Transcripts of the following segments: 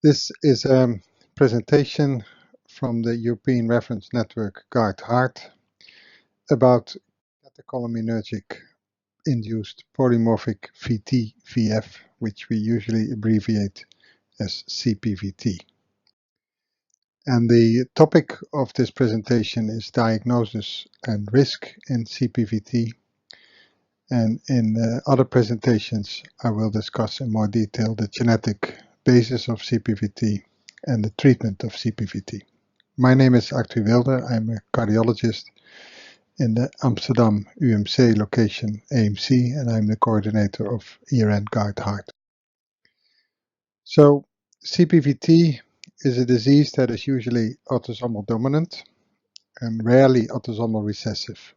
This is a presentation from the European Reference Network Guard Heart about catecholaminergic induced polymorphic VT-VF, which we usually abbreviate as CPVT. And the topic of this presentation is diagnosis and risk in CPVT. And in other presentations, I will discuss in more detail the genetic basis of CPVT and the treatment of CPVT. My name is Arthur Wilde. I'm a cardiologist in the Amsterdam UMC location AMC, and I'm the coordinator of ERN Guard Heart. So CPVT is a disease that is usually autosomal dominant and rarely autosomal recessive.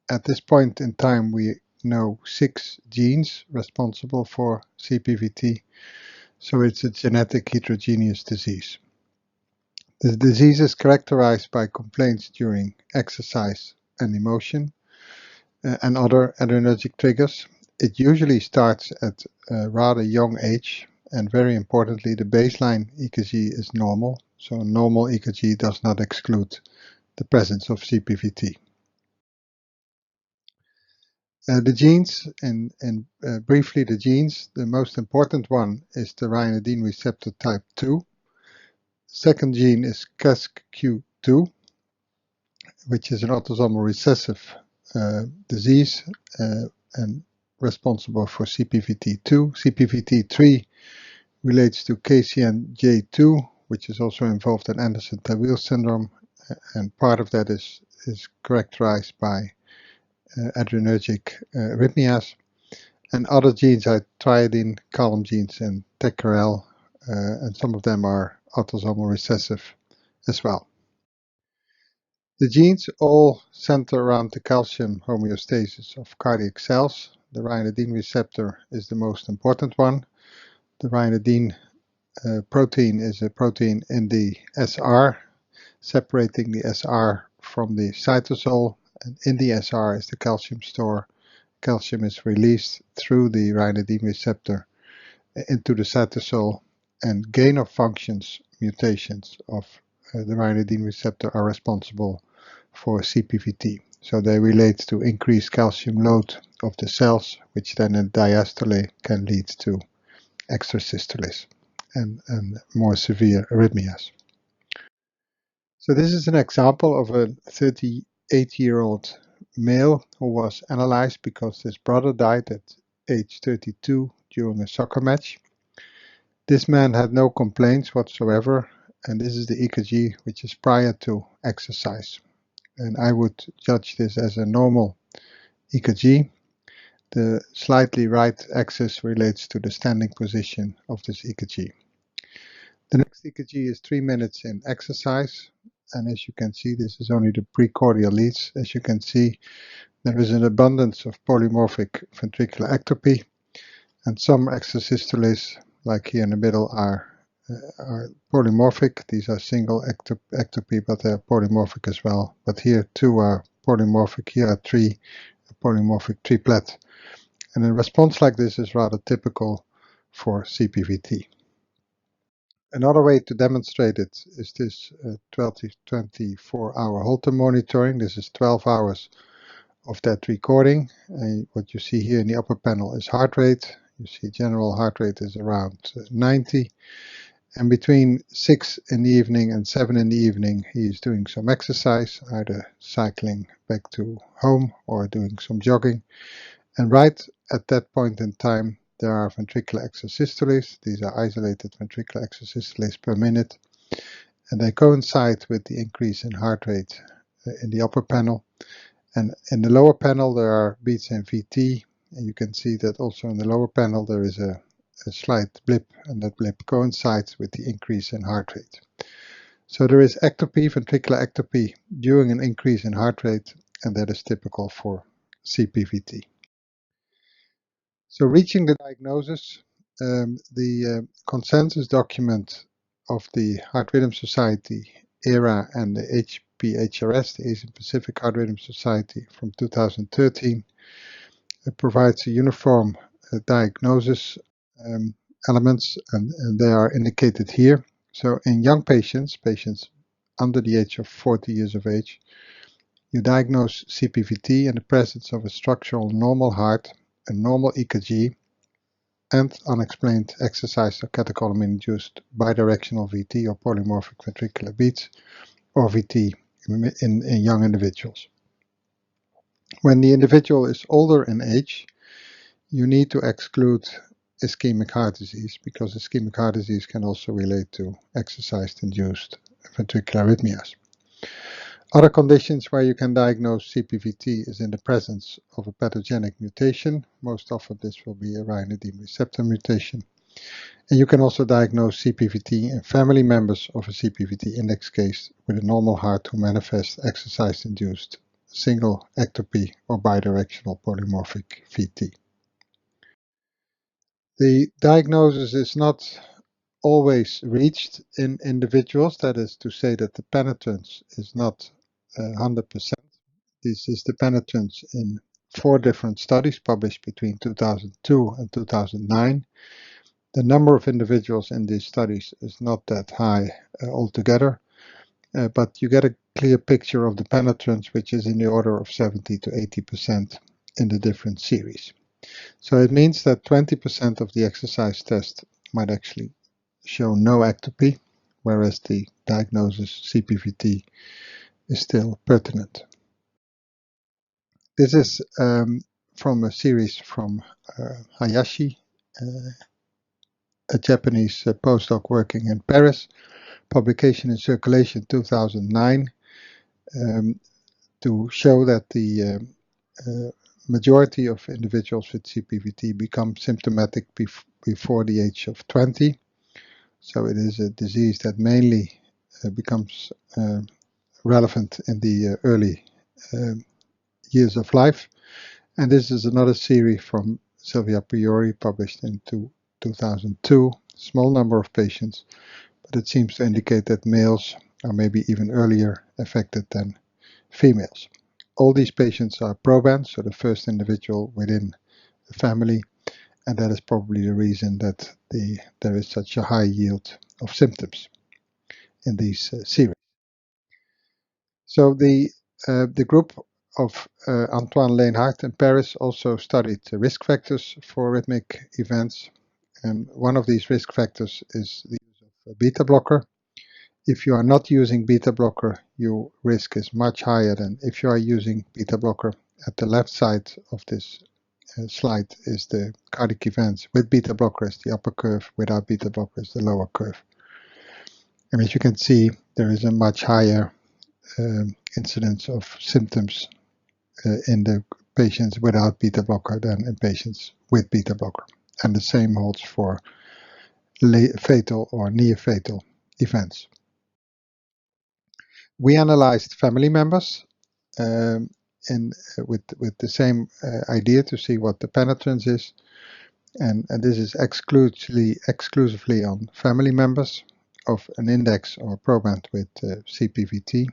At this point in time, we know 6 genes responsible for CPVT, so it's a genetic heterogeneous disease. The disease is characterized by complaints during exercise and emotion and other adrenergic triggers. It usually starts at a rather young age, and very importantly, the baseline EKG is normal, so normal EKG does not exclude the presence of CPVT. The genes, and briefly the genes, the most important one is the ryanodine receptor type 2. Second gene is CASQ2, which is an autosomal recessive disease and responsible for CPVT2. CPVT3 relates to KCNJ2, which is also involved in Anderson-Tawil syndrome, and part of that is characterized by adrenergic arrhythmias, and other genes are triadine column genes and tachycardia, and some of them are autosomal recessive as well. The genes all center around the calcium homeostasis of cardiac cells. The ryanodine receptor is the most important one. The ryanodine protein is a protein in the SR, separating the SR from the cytosol, and in the SR is the calcium store. Calcium is released through the ryanodine receptor into the cytosol, and gain of functions mutations of the ryanodine receptor are responsible for CPVT. So they relate to increased calcium load of the cells, which then in diastole can lead to extrasystoles and more severe arrhythmias. So this is an example of a 38-year-old male who was analyzed because his brother died at age 32 during a soccer match. This man had no complaints whatsoever, and this is the EKG, which is prior to exercise. And I would judge this as a normal EKG. The slightly right axis relates to the standing position of this EKG. The next EKG is 3 minutes in exercise, and as you can see, this is only the precordial leads. As you can see, there is an abundance of polymorphic ventricular ectopy, and some extrasystoles, like here in the middle, are polymorphic. These are single ectopy, but they're polymorphic as well. But here 2 are polymorphic, here are 3 polymorphic triplet. And a response like this is rather typical for CPVT. Another way to demonstrate it is this 24-hour Holter monitoring. This is 12 hours of that recording. And what you see here in the upper panel is heart rate. You see general heart rate is around 90. And between 6 in the evening and 7 in the evening, he is doing some exercise, either cycling back to home or doing some jogging. And right at that point in time, there are ventricular extrasystoles. These are isolated ventricular extrasystoles per minute, and they coincide with the increase in heart rate in the upper panel. And in the lower panel, there are beats in VT, and you can see that also in the lower panel there is a slight blip, and that blip coincides with the increase in heart rate. So there is ectopy, ventricular ectopy, during an increase in heart rate, and that is typical for CPVT. So reaching the diagnosis, the consensus document of the Heart Rhythm Society ERA and the HPHRS, the Asian Pacific Heart Rhythm Society from 2013, provides a uniform diagnosis elements, and they are indicated here. So in young patients, patients under the age of 40 years of age, you diagnose CPVT in the presence of a structural normal heart, a normal EKG, and unexplained exercise or catecholamine-induced bidirectional VT or polymorphic ventricular beats, or VT, in young individuals. When the individual is older in age, you need to exclude ischemic heart disease, because ischemic heart disease can also relate to exercise-induced ventricular arrhythmias. Other conditions where you can diagnose CPVT is in the presence of a pathogenic mutation. Most often this will be a ryanodine receptor mutation. And you can also diagnose CPVT in family members of a CPVT index case with a normal heart who manifests exercise-induced single ectopy or bidirectional polymorphic VT. The diagnosis is not always reached in individuals, that is to say that the penetrance is not 100%. This is the penetrance in 4 different studies published between 2002 and 2009. The number of individuals in these studies is not that high altogether, but you get a clear picture of the penetrance, which is in the order of 70 to 80% in the different series. So it means that 20% of the exercise test might actually show no ectopy, whereas the diagnosis CPVT is still pertinent. This is from a series from Hayashi, a Japanese postdoc working in Paris, publication in Circulation 2009, to show that the majority of individuals with CPVT become symptomatic before the age of 20. So it is a disease that mainly becomes relevant in the early years of life. And this is another series from Silvia Priori, published in 2002, small number of patients, but it seems to indicate that males are maybe even earlier affected than females. All these patients are proband, so the first individual within the family, and that is probably the reason that there is such a high yield of symptoms in these series. So the group of Antoine Leenhart in Paris also studied risk factors for arrhythmic events, and one of these risk factors is the use of a beta blocker. If you are not using beta blocker, your risk is much higher than if you are using beta blocker. At the left side of this slide is the cardiac events with beta blocker is the upper curve, without beta blocker is the lower curve. And as you can see, there is a much higher incidence of symptoms in the patients without beta blocker than in patients with beta blocker. And the same holds for fatal or near fatal events. We analyzed family members with the same idea to see what the penetrance is, and this is exclusively on family members of an index or proband with CPVT.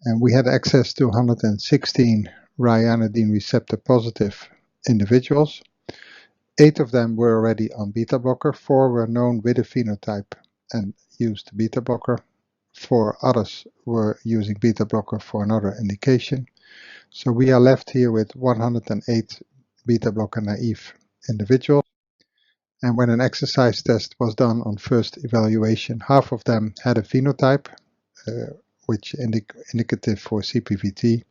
And we had access to 116 ryanodine receptor positive individuals. 8 of them were already on beta blocker, 4 were known with a phenotype and used beta blocker. 4 others were using beta blocker for another indication. So we are left here with 108 beta blocker naive individuals. And when an exercise test was done on first evaluation, half of them had a phenotype, which indicative for CPVT,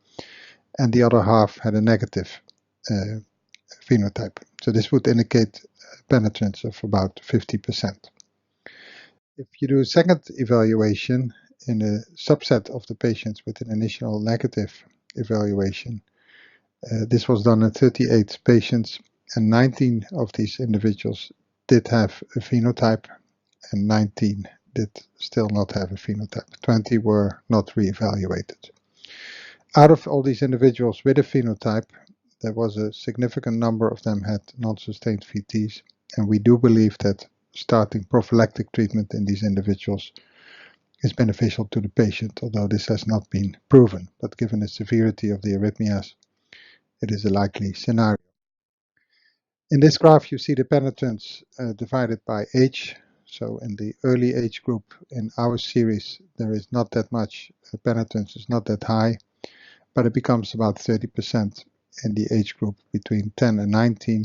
and the other half had a negative phenotype. So this would indicate penetrance of about 50%. If you do a second evaluation in a subset of the patients with an initial negative evaluation, this was done in 38 patients, and 19 of these individuals did have a phenotype, and 19 did still not have a phenotype. 20 were not reevaluated. Out of all these individuals with a phenotype, there was a significant number of them had non-sustained VTs, and we do believe that starting prophylactic treatment in these individuals is beneficial to the patient, although this has not been proven. But given the severity of the arrhythmias, it is a likely scenario. In this graph, you see the penetrance divided by age. So in the early age group in our series, there is not that much penetrance, is not that high, but it becomes about 30% in the age group between 10 and 19.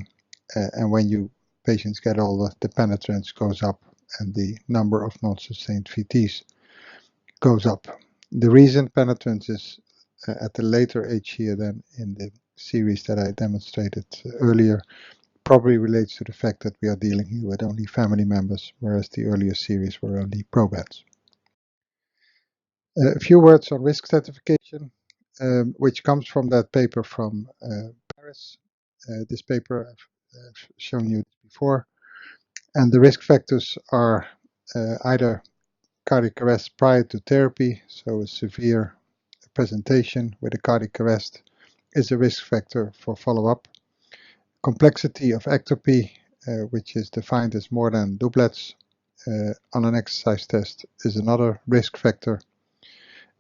And when patients get older, the penetrance goes up and the number of non-sustained VTs goes up. The reason penetrance is at the later age here than in the series that I demonstrated earlier probably relates to the fact that we are dealing here with only family members, whereas the earlier series were only probands. A few words on risk stratification, which comes from that paper from Paris. This paper I've shown you before. And the risk factors are either cardiac arrest prior to therapy, so a severe presentation with a cardiac arrest is a risk factor for follow-up. Complexity of ectopy, which is defined as more than doublets on an exercise test, is another risk factor,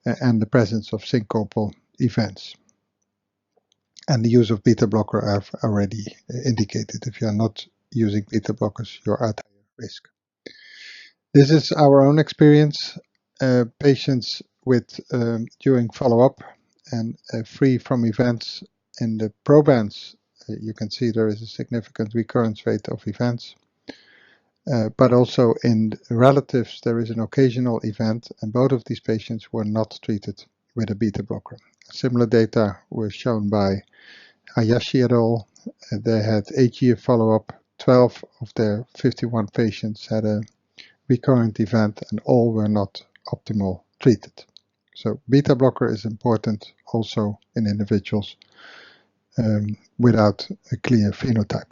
and the presence of syncopal events. And the use of beta blocker I've already indicated. If you are not using beta blockers, you're at higher risk. This is our own experience. Patients with during follow-up and free from events in the probands, you can see there is a significant recurrence rate of events. But also in relatives, there is an occasional event, and both of these patients were not treated with a beta blocker. Similar data were shown by Hayashi et al. They had 8-year follow-up. 12 of their 51 patients had a recurrent event, and all were not optimal treated. So beta blocker is important also in individuals without a clear phenotype.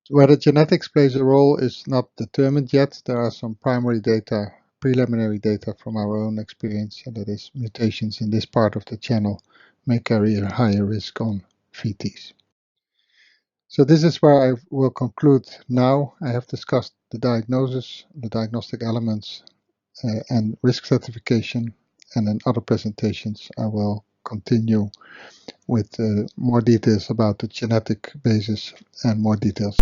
Whether genetics plays a role is not determined yet. There are some primary data, preliminary data from our own experience, and that is mutations in this part of the channel may carry a higher risk on VTs. So this is where I will conclude now. I have discussed the diagnosis, the diagnostic elements, and risk stratification, and in other presentations I will continue with more details about the genetic basis and more details